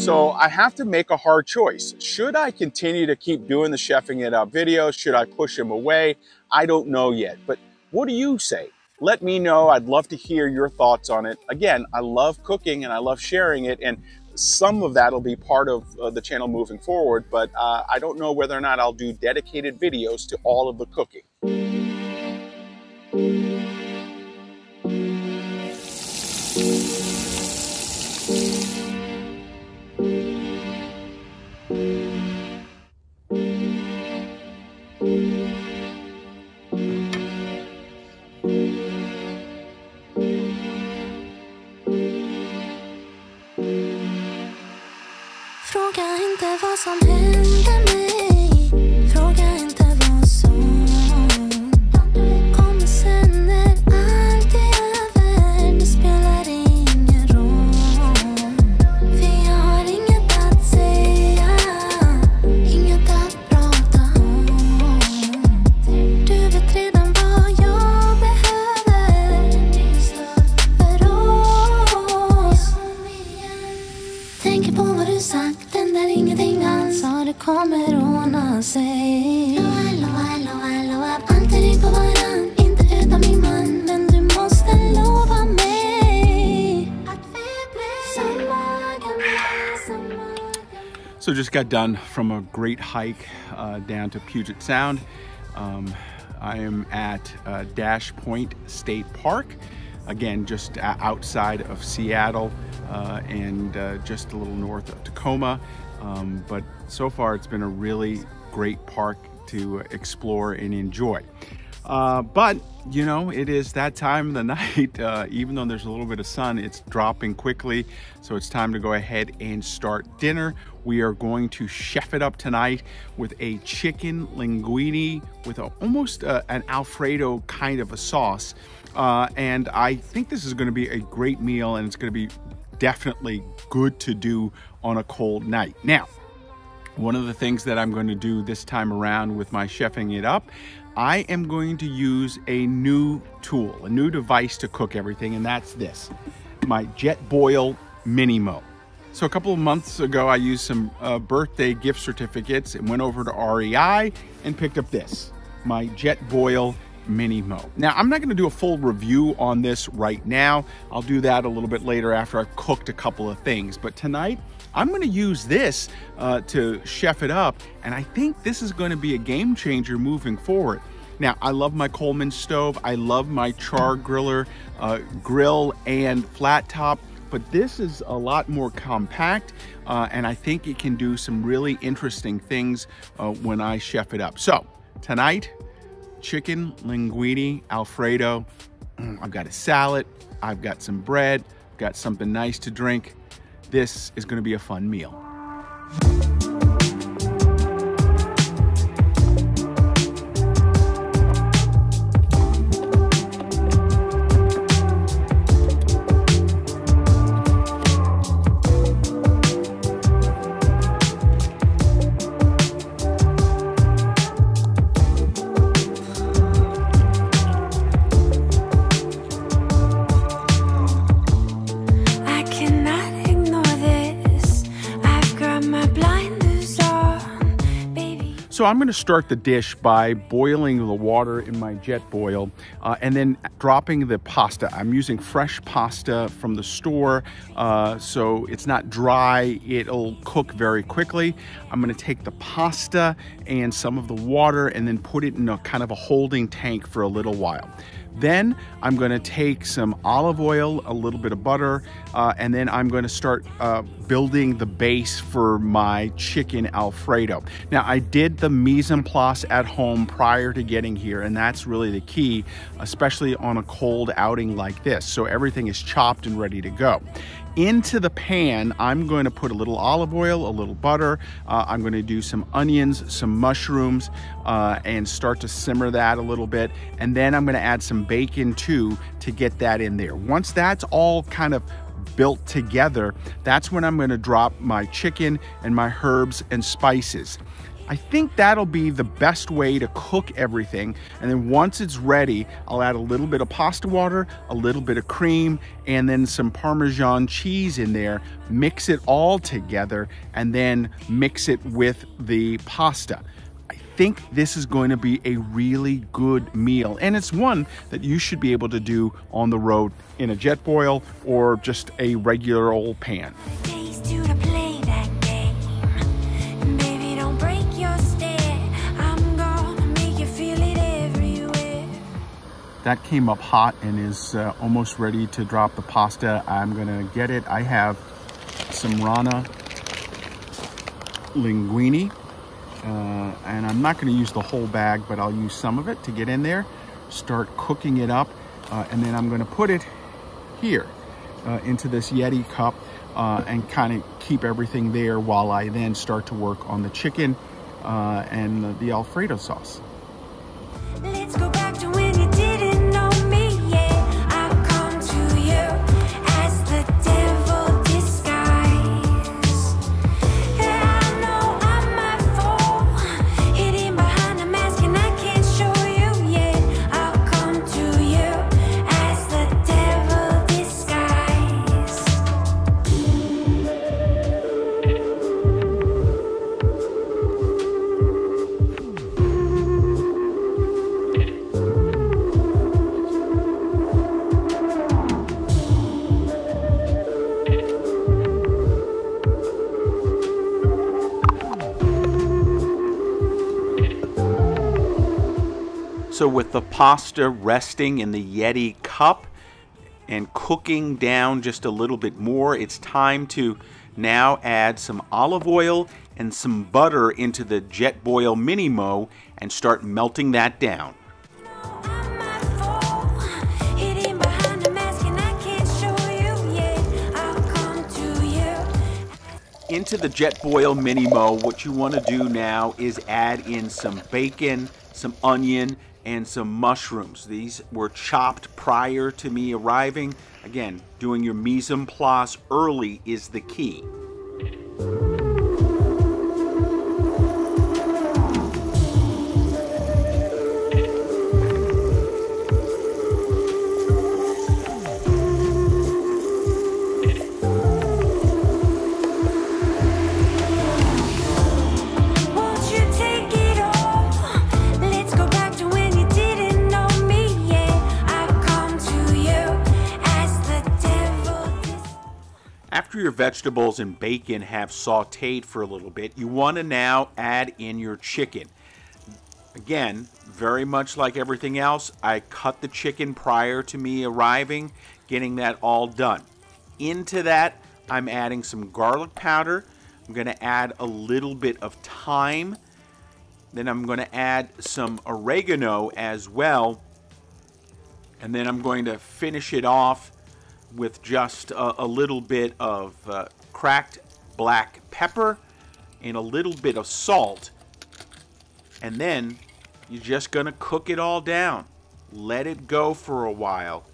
So I have to make a hard choice. Should I continue to keep doing the chefing it up videos? Should I push them away? I don't know yet, but what do you say? Let me know. I'd love to hear your thoughts on it. Again, I love cooking and I love sharing it, and some of that will be part of the channel moving forward, but I don't know whether or not I'll do dedicated videos to all of the cooking. Fråga inte vad som hände mig. Fråga inte vad som kommer sen när allt är över. Det spelar ingen roll. För jag har inget att säga, inget att prata om. Du vet redan vad jag behöver. För oss. Tänker på vad du sagt. Den där ingenting alls sa det kommer ordna sig. Alltid ring på varann, inte utan min man. Men du måste lova mig att vi blir samma gamla. So just got done from a great hike down to Puget Sound. I am at Dash Point State Park. Again, just outside of Seattle and just a little north of Tacoma. But so far it's been a really great park to explore and enjoy. But you know, it is that time of the night. Even though there's a little bit of sun, it's dropping quickly. So it's time to go ahead and start dinner. We are going to chef it up tonight with a chicken linguine with almost an Alfredo kind of a sauce. And I think this is going to be a great meal, and it's going to be definitely good to do on a cold night. Now, one of the things that I'm going to do this time around with my chefing it up, I am going to use a new tool, a new device to cook everything, and that's this, my Jetboil MiniMo. So a couple of months ago, I used some birthday gift certificates and went over to REI and picked up this, my Jetboil MiniMo. Now, I'm not going to do a full review on this right now. I'll do that a little bit later after I've cooked a couple of things. But tonight, I'm going to use this to chef it up, and I think this is going to be a game changer moving forward. Now, I love my Coleman stove. I love my char griller, grill and flat top, but this is a lot more compact, and I think it can do some really interesting things when I chef it up. So, tonight, chicken linguine Alfredo. I've got a salad, I've got some bread, got something nice to drink. This is going to be a fun meal. So I'm going to start the dish by boiling the water in my Jetboil and then dropping the pasta. I'm using fresh pasta from the store, so it's not dry. It'll cook very quickly. I'm going to take the pasta and some of the water and then put it in a kind of a holding tank for a little while. Then I'm going to take some olive oil, a little bit of butter, and then I'm going to start building the base for my chicken Alfredo. Now, I did the mise en place at home prior to getting here, and that's really the key, especially on a cold outing like this. So everything is chopped and ready to go. Into the pan, I'm going to put a little olive oil, a little butter. I'm going to do some onions, some mushrooms, and start to simmer that a little bit. And then I'm going to add some bacon too to get that in there. Once that's all kind of built together, that's when I'm going to drop my chicken and my herbs and spices. I think that'll be the best way to cook everything. And then once it's ready, I'll add a little bit of pasta water, a little bit of cream, and then some Parmesan cheese in there, mix it all together, and then mix it with the pasta. I think this is going to be a really good meal, and it's one that you should be able to do on the road in a Jetboil or just a regular old pan. That came up hot and is almost ready to drop the pasta. I'm gonna get it. I have some Rana Linguine, and I'm not gonna use the whole bag, but I'll use some of it to get in there, start cooking it up, and then I'm gonna put it here into this Yeti cup and kind of keep everything there while I then start to work on the chicken and the Alfredo sauce. Let's go back to when you didn't know me, yeah. I've come to you as the devil disguise. Yeah, I know I'm my fault, hiding behind a mask and I can't show you, yeah. I've come to you as the devil disguise. So with the pasta resting in the Yeti cup and cooking down just a little bit more, it's time to now add some olive oil and some butter into the Jetboil MiniMo and start melting that down. I'm my fault, hiding behind a mask and I can't show you, yeah. I've come to you. Into the Jetboil MiniMo, what you want to do now is add in some bacon, some onion, and some mushrooms. These were chopped prior to me arriving. Again, doing your mise en place early is the key. Won't you take it all? Let's go back to when you didn't know me, yeah. I've come to you as the devil. After your vegetables and bacon have sauteed for a little bit, you want to now add in your chicken. Again, very much like everything else, I cut the chicken prior to me arriving, getting that all done. Into that, I'm adding some garlic powder. I'm going to add a little bit of thyme. Then I'm going to add some oregano as well. And then I'm going to finish it off with just a little bit of cracked black pepper and a little bit of salt. And then you're just going to cook it all down. Let it go for a while.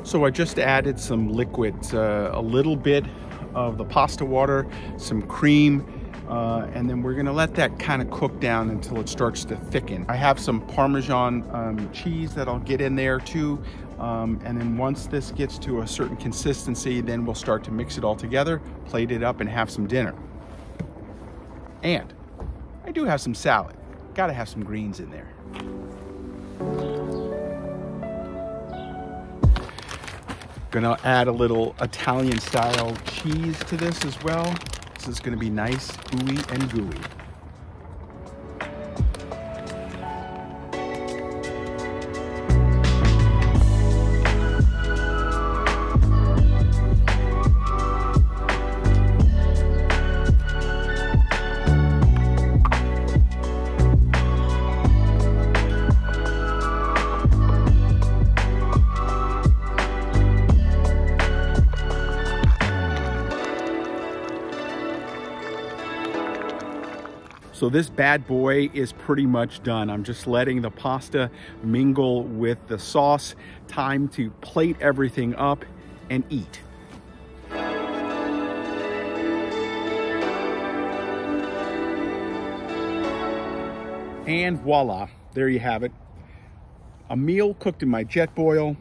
So I just added some liquids, a little bit of the pasta water, some cream, and then we're gonna let that kind of cook down until it starts to thicken. I have some Parmesan cheese that I'll get in there too, and then once this gets to a certain consistency, then we'll start to mix it all together, plate it up, and have some dinner. And I do have some salad. Gotta have some greens in there. Gonna add a little Italian style cheese to this as well. This is gonna be nice, ooey and gooey. So this bad boy is pretty much done. I'm just letting the pasta mingle with the sauce. Time to plate everything up and eat. And voila, there you have it. A meal cooked in my Jetboil.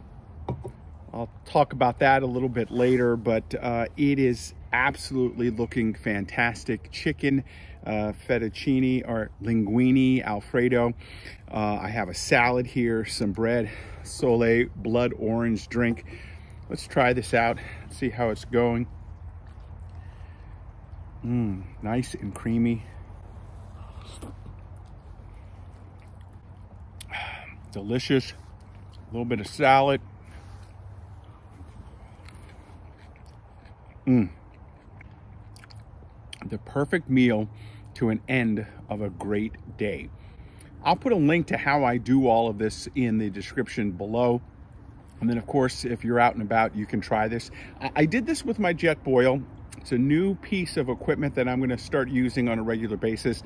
I'll talk about that a little bit later, but it is absolutely looking fantastic. Chicken fettuccine or linguine Alfredo. I have a salad here, some bread, Soleil blood orange drink. Let's try this out, see how it's going. Nice and creamy. Delicious. A little bit of salad. The perfect meal to an end of a great day. I'll put a link to how I do all of this in the description below. And then of course, if you're out and about, you can try this. I did this with my Jetboil. It's a new piece of equipment that I'm gonna start using on a regular basis,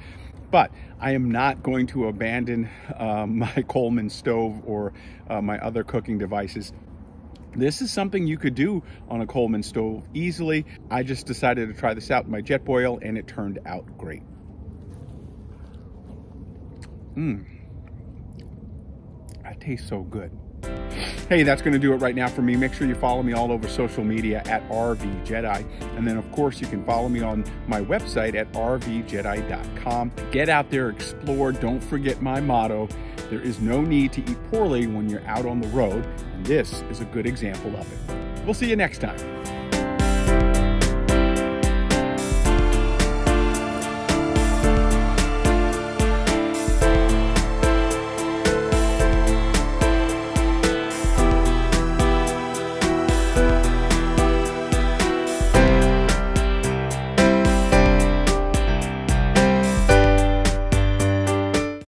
but I am not going to abandon my Coleman stove or my other cooking devices. This is something you could do on a Coleman stove easily. I just decided to try this out in my Jetboil and it turned out great. That tastes so good. Hey, that's going to do it right now for me. Make sure you follow me all over social media at RVJEDEYE. And then, of course, you can follow me on my website at RVJEDEYE.com. Get out there, explore. Don't forget my motto. There is no need to eat poorly when you're out on the road. And this is a good example of it. We'll see you next time.